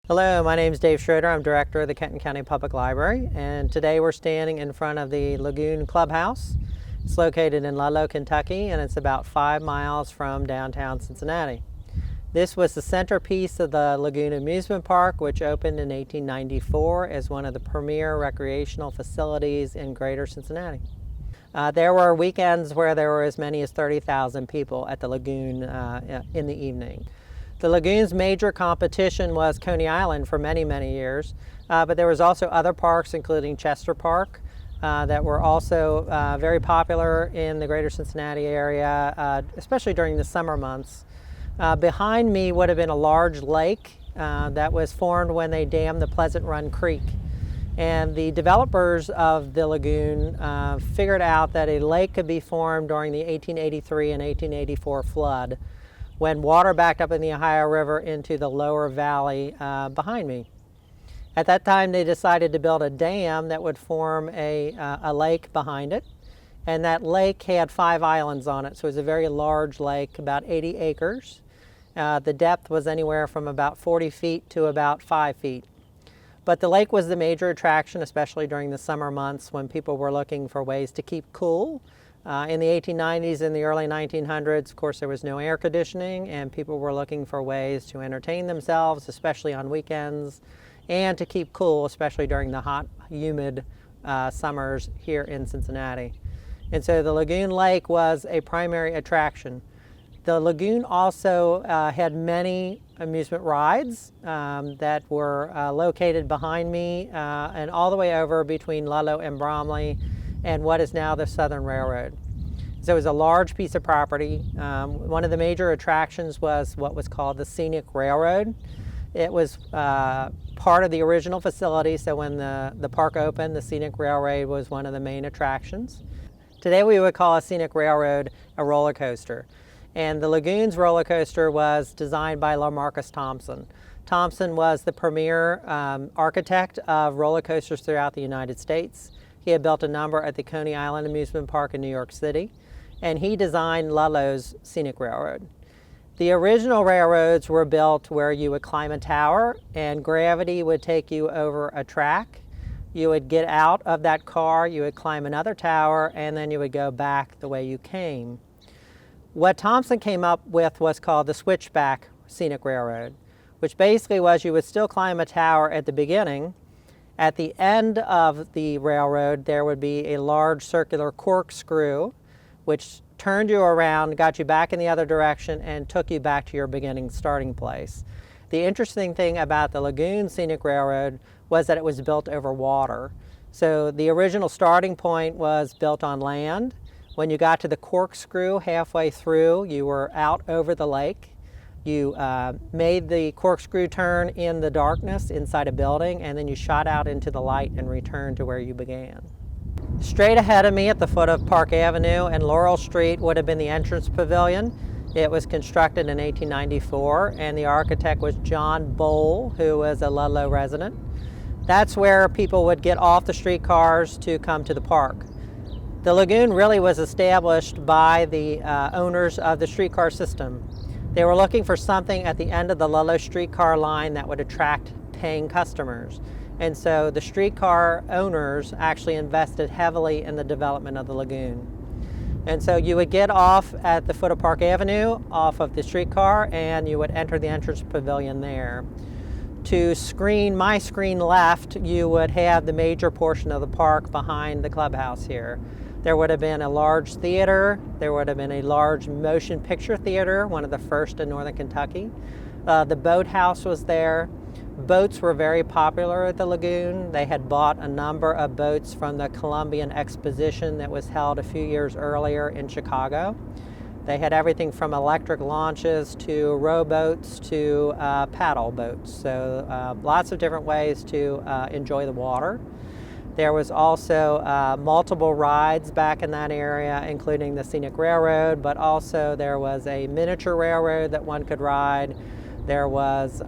Hello, my name is Dave Schroeder. I'm director of the Kenton County Public Library, and today we're standing in front of the Lagoon Clubhouse. It's located in Ludlow, Kentucky, and it's about 5 miles from downtown Cincinnati. This was the centerpiece of the Lagoon Amusement Park, which opened in 1894 as one of the premier recreational facilities in greater Cincinnati. There were weekends where there were as many as 30,000 people at the Lagoon in the evening. The Lagoon's major competition was Coney Island for many, many years, but there was also other parks, including Chester Park, that were also very popular in the greater Cincinnati area, especially during the summer months. Behind me would have been a large lake that was formed when they dammed the Pleasant Run Creek. And the developers of the lagoon figured out that a lake could be formed during the 1883 and 1884 flood, when water backed up in the Ohio River into the lower valley behind me. At that time, they decided to build a dam that would form a lake behind it, and that lake had 5 islands on it, so it was a very large lake, about 80 acres. The depth was anywhere from about 40 feet to about 5 feet. But the lake was the major attraction, especially during the summer months when people were looking for ways to keep cool. In the 1890s and the early 1900s, of course, there was no air conditioning, and people were looking for ways to entertain themselves, especially on weekends, and to keep cool, especially during the hot, humid summers here in Cincinnati. And so the Lagoon Lake was a primary attraction. The lagoon also had many amusement rides that were located behind me and all the way over between Ludlow and Bromley and what is now the Southern Railroad. So it was a large piece of property. One of the major attractions was what was called the Scenic Railroad. It was part of the original facility, so when the park opened, the Scenic Railroad was one of the main attractions. Today we would call a Scenic Railroad a roller coaster. And the Lagoon's roller coaster was designed by LaMarcus Thompson. Thompson was the premier architect of roller coasters throughout the United States. He had built a number at the Coney Island Amusement Park in New York City, and he designed Ludlow's Scenic Railroad. The original railroads were built where you would climb a tower and gravity would take you over a track. You would get out of that car, you would climb another tower, and then you would go back the way you came. What Thompson came up with was called the Switchback Scenic Railroad, which basically was you would still climb a tower at the beginning. At the end of the railroad, there would be a large circular corkscrew, which turned you around, got you back in the other direction, and took you back to your beginning starting place. The interesting thing about the Lagoon Scenic Railroad was that it was built over water. So the original starting point was built on land. When you got to the corkscrew halfway through, you were out over the lake. You made the corkscrew turn in the darkness inside a building, and then you shot out into the light and returned to where you began. Straight ahead of me at the foot of Park Avenue and Laurel Street would have been the entrance pavilion. It was constructed in 1894, and the architect was John Bowl, who was a Ludlow resident. That's where people would get off the streetcars to come to the park. The lagoon really was established by the owners of the streetcar system. They were looking for something at the end of the Ludlow streetcar line that would attract paying customers. And so the streetcar owners actually invested heavily in the development of the lagoon. And so you would get off at the foot of Park Avenue, off of the streetcar, and you would enter the entrance pavilion there. To my screen left, you would have the major portion of the park behind the clubhouse here. There would have been a large theater. There would have been a large motion picture theater, one of the first in northern Kentucky. The boathouse was there. Boats were very popular at the lagoon. They had bought a number of boats from the Columbian Exposition that was held a few years earlier in Chicago. They had everything from electric launches to rowboats to paddle boats. So lots of different ways to enjoy the water. There was also multiple rides back in that area, including the Scenic Railroad, but also there was a miniature railroad that one could ride. There was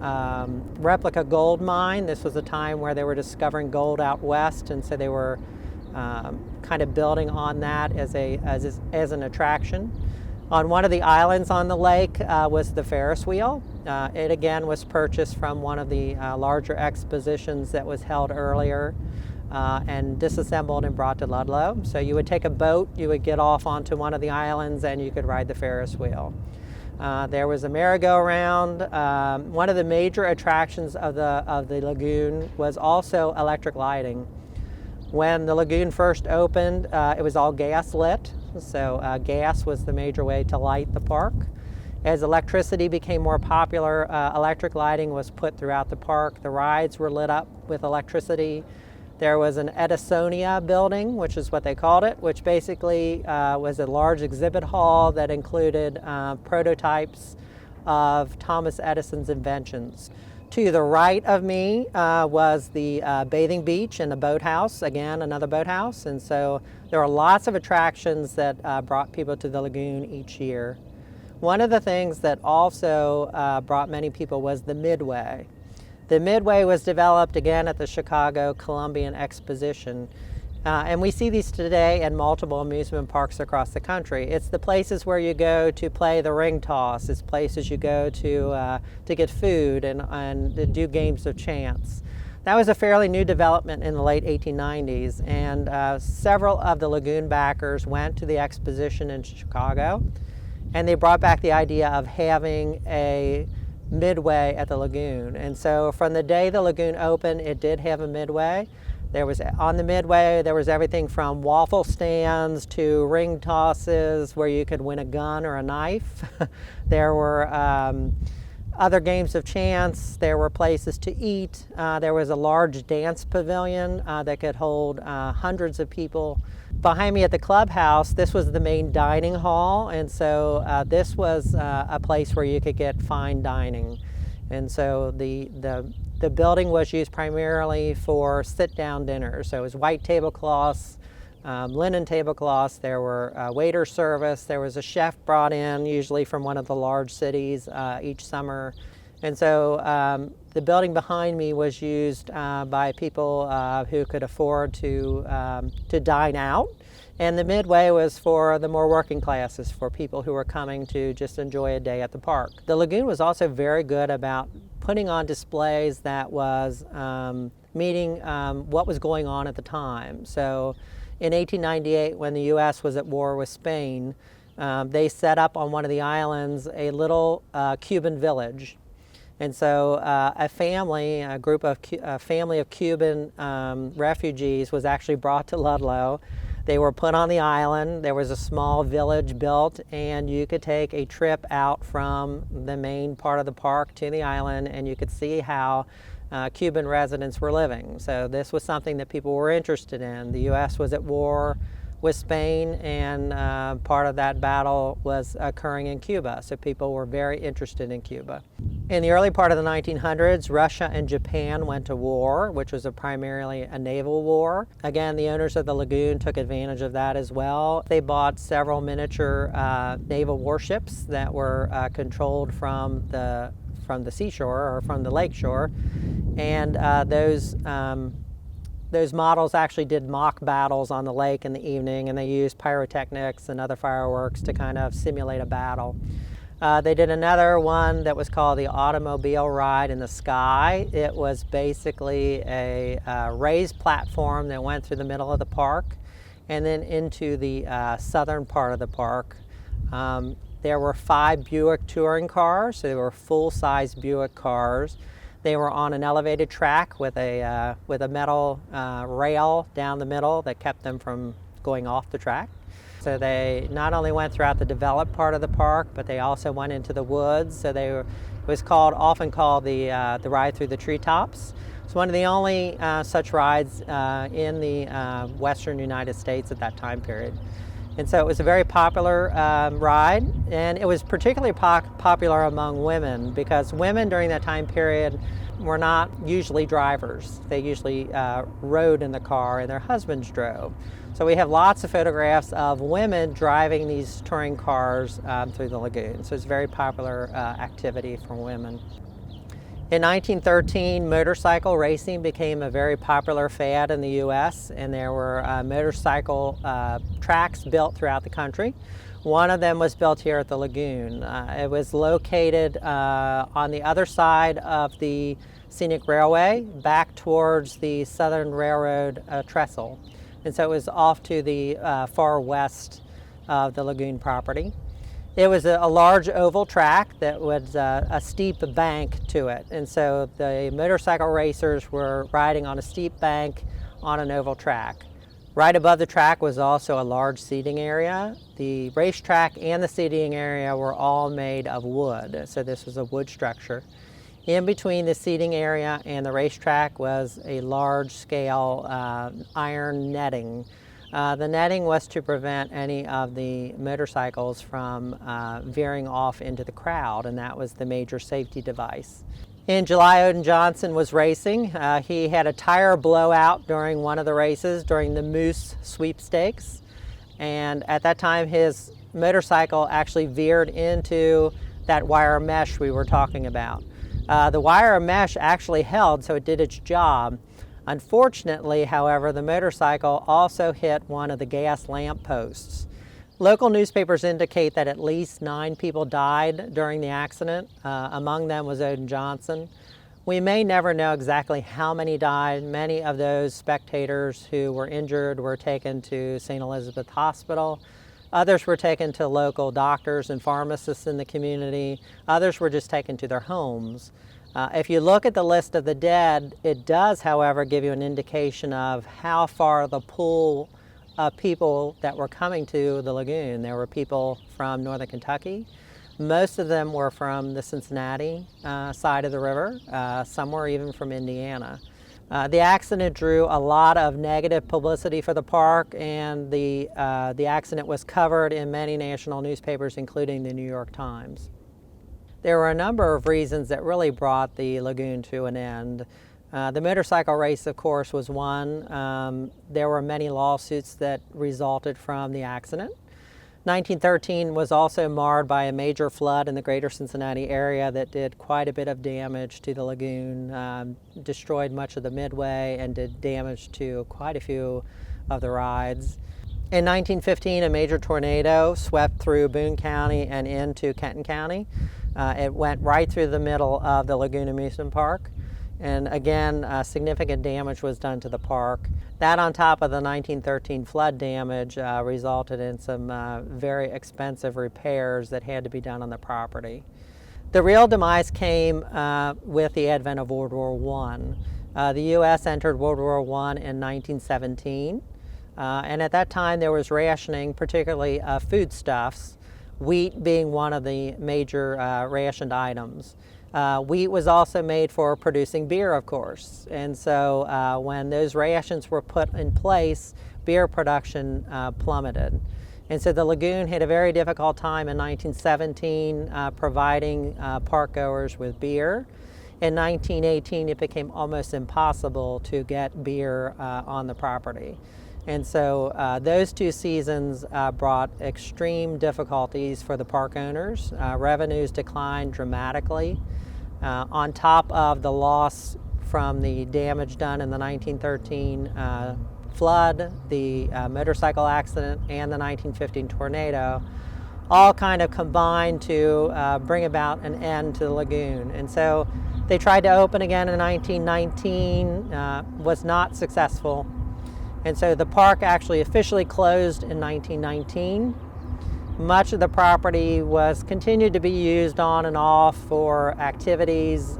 replica gold mine. This was a time where they were discovering gold out west, and so they were kind of building on that as an attraction. On one of the islands on the lake was the Ferris wheel. It again was purchased from one of the larger expositions that was held earlier and disassembled and brought to Ludlow. So you would take a boat, you would get off onto one of the islands, and you could ride the Ferris wheel. There was a merry-go-round. One of the major attractions of the lagoon was also electric lighting. When the lagoon first opened, it was all gas lit, so gas was the major way to light the park. As electricity became more popular, electric lighting was put throughout the park. The rides were lit up with electricity. There was an Edisonia building, which is what they called it, which basically was a large exhibit hall that included prototypes of Thomas Edison's inventions. To the right of me was the bathing beach and the boathouse, again, another boathouse. And so there were lots of attractions that brought people to the lagoon each year. One of the things that also brought many people was the Midway. The Midway was developed again at the Chicago Columbian Exposition. And we see these today in multiple amusement parks across the country. It's the places where you go to play the ring toss. It's places you go to get food and to do games of chance. That was a fairly new development in the late 1890s, and several of the lagoon backers went to the exposition in Chicago, and they brought back the idea of having a midway at the lagoon. And so from the day the lagoon opened, it did have a midway. On the midway, there was everything from waffle stands to ring tosses where you could win a gun or a knife. There were other games of chance. There were places to eat. There was a large dance pavilion that could hold hundreds of people. Behind me at the clubhouse, this was the main dining hall, and so this was a place where you could get fine dining. And so the building was used primarily for sit-down dinners. So it was white tablecloths, linen tablecloths. There were waiter service. There was a chef brought in, usually from one of the large cities each summer. And so the building behind me was used by people who could afford to dine out. And the Midway was for the more working classes, for people who were coming to just enjoy a day at the park. The lagoon was also very good about putting on displays that was meeting what was going on at the time. So in 1898, when the U.S. was at war with Spain, they set up on one of the islands a little Cuban village. And so a family of Cuban refugees was actually brought to Ludlow. They were put on the island. There was a small village built, and you could take a trip out from the main part of the park to the island, and you could see how Cuban residents were living. So this was something that people were interested in. The U.S. was at war with Spain, and part of that battle was occurring in Cuba. So people were very interested in Cuba. In the early part of the 1900s, Russia and Japan went to war, which was primarily a naval war. Again, the owners of the lagoon took advantage of that as well. They bought several miniature naval warships that were controlled from the seashore or from the lakeshore, and those models actually did mock battles on the lake in the evening, and they used pyrotechnics and other fireworks to kind of simulate a battle. They did another one that was called the Automobile Ride in the Sky. It was basically a raised platform that went through the middle of the park and then into the southern part of the park. There were 5 Buick touring cars, so they were full-size Buick cars. They were on an elevated track with a metal rail down the middle that kept them from going off the track. So they not only went throughout the developed part of the park, but they also went into the woods. So it was often called the ride through the treetops. It's one of the only such rides in the western United States at that time period. And so it was a very popular ride, and it was particularly popular among women because women during that time period were not usually drivers. They usually rode in the car and their husbands drove. So we have lots of photographs of women driving these touring cars through the lagoon. So it's a very popular activity for women. In 1913, motorcycle racing became a very popular fad in the U.S., and there were motorcycle tracks built throughout the country. One of them was built here at the lagoon. It was located on the other side of the Scenic Railway, back towards the Southern Railroad trestle. And so it was off to the far west of the lagoon property. It was a large oval track that was a steep bank to it. And so the motorcycle racers were riding on a steep bank on an oval track. Right above the track was also a large seating area. The racetrack and the seating area were all made of wood, so this was a wood structure. In between the seating area and the racetrack was a large-scale iron netting. The netting was to prevent any of the motorcycles from veering off into the crowd, and that was the major safety device. In July, Odin Johnson was racing. He had a tire blowout during one of the races during the Moose Sweepstakes, and at that time his motorcycle actually veered into that wire mesh we were talking about. The wire mesh actually held, so it did its job. Unfortunately, however, the motorcycle also hit one of the gas lamp posts. Local newspapers indicate that at least 9 people died during the accident. Among them was Odin Johnson. We may never know exactly how many died. Many of those spectators who were injured were taken to St. Elizabeth Hospital. Others were taken to local doctors and pharmacists in the community. Others were just taken to their homes. If you look at the list of the dead, it does, however, give you an indication of how far the pool of people that were coming to the lagoon. There were people from northern Kentucky. Most of them were from the Cincinnati side of the river. Some were even from Indiana. The accident drew a lot of negative publicity for the park, and the accident was covered in many national newspapers, including the New York Times. There were a number of reasons that really brought the lagoon to an end. The motorcycle race, of course, was one. There were many lawsuits that resulted from the accident. 1913 was also marred by a major flood in the greater Cincinnati area that did quite a bit of damage to the lagoon, destroyed much of the Midway, and did damage to quite a few of the rides. In 1915, a major tornado swept through Boone County and into Kenton County. It went right through the middle of the Lagoon Amusement Park. And again, significant damage was done to the park. That, on top of the 1913 flood damage, resulted in some very expensive repairs that had to be done on the property. The real demise came with the advent of World War I. The U.S. entered World War I in 1917, and at that time there was rationing, particularly foodstuffs, wheat being one of the major rationed items. Wheat was also made for producing beer, of course, and so when those rations were put in place, beer production plummeted. And so the lagoon had a very difficult time in 1917 providing park goers with beer. In 1918, it became almost impossible to get beer on the property. And so those 2 seasons brought extreme difficulties for the park owners. Revenues declined dramatically. On top of the loss from the damage done in the 1913 flood, the motorcycle accident, and the 1915 tornado, all kind of combined to bring about an end to the lagoon. And so they tried to open again in 1919, was not successful. And so the park actually officially closed in 1919. Much of the property was continued to be used on and off for activities.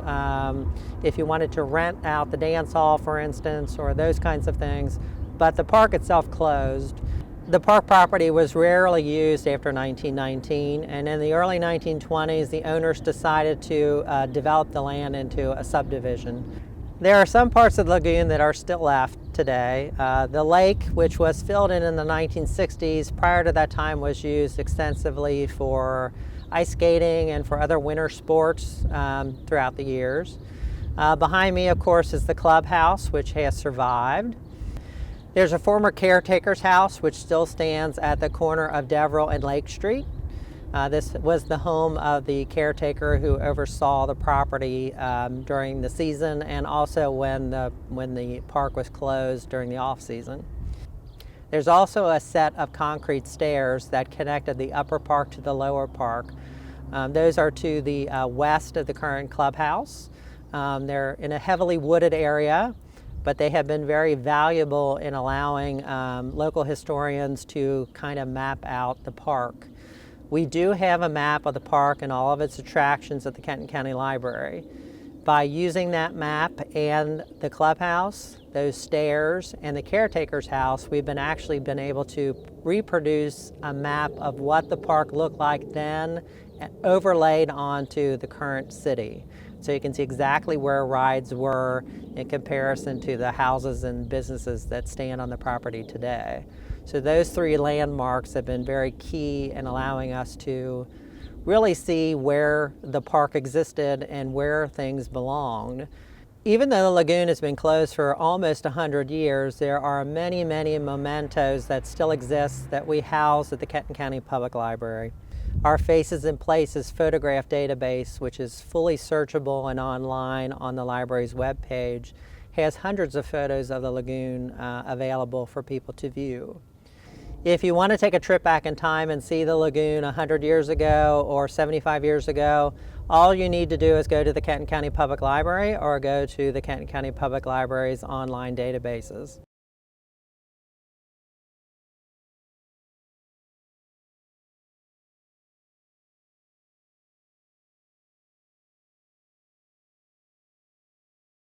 If you wanted to rent out the dance hall, for instance, or those kinds of things, but the park itself closed. The park property was rarely used after 1919, and in the early 1920s, the owners decided to develop the land into a subdivision. There are some parts of the lagoon that are still left today. The lake, which was filled in the 1960s, prior to that time was used extensively for ice skating and for other winter sports throughout the years. Behind me, of course, is the clubhouse, which has survived. There's a former caretaker's house, which still stands at the corner of Deverell and Lake Street. This was the home of the caretaker who oversaw the property during the season and also when the park was closed during the off-season. There's also a set of concrete stairs that connected the upper park to the lower park. Those are to the west of the current clubhouse. They're in a heavily wooded area, but they have been very valuable in allowing local historians to kind of map out the park. We do have a map of the park and all of its attractions at the Kenton County Library. By using that map and the clubhouse, those stairs, and the caretaker's house, we've actually been able to reproduce a map of what the park looked like then, overlaid onto the current city. So you can see exactly where rides were in comparison to the houses and businesses that stand on the property today. So those three landmarks have been very key in allowing us to really see where the park existed and where things belonged. Even though the lagoon has been closed for almost 100 years, there are many, many mementos that still exist that we house at the Kenton County Public Library. Our Faces in Places photograph database, which is fully searchable and online on the library's webpage, has hundreds of photos of the lagoon available for people to view. If you want to take a trip back in time and see the lagoon 100 years ago or 75 years ago, all you need to do is go to the Kenton County Public Library or go to the Kenton County Public Library's online databases.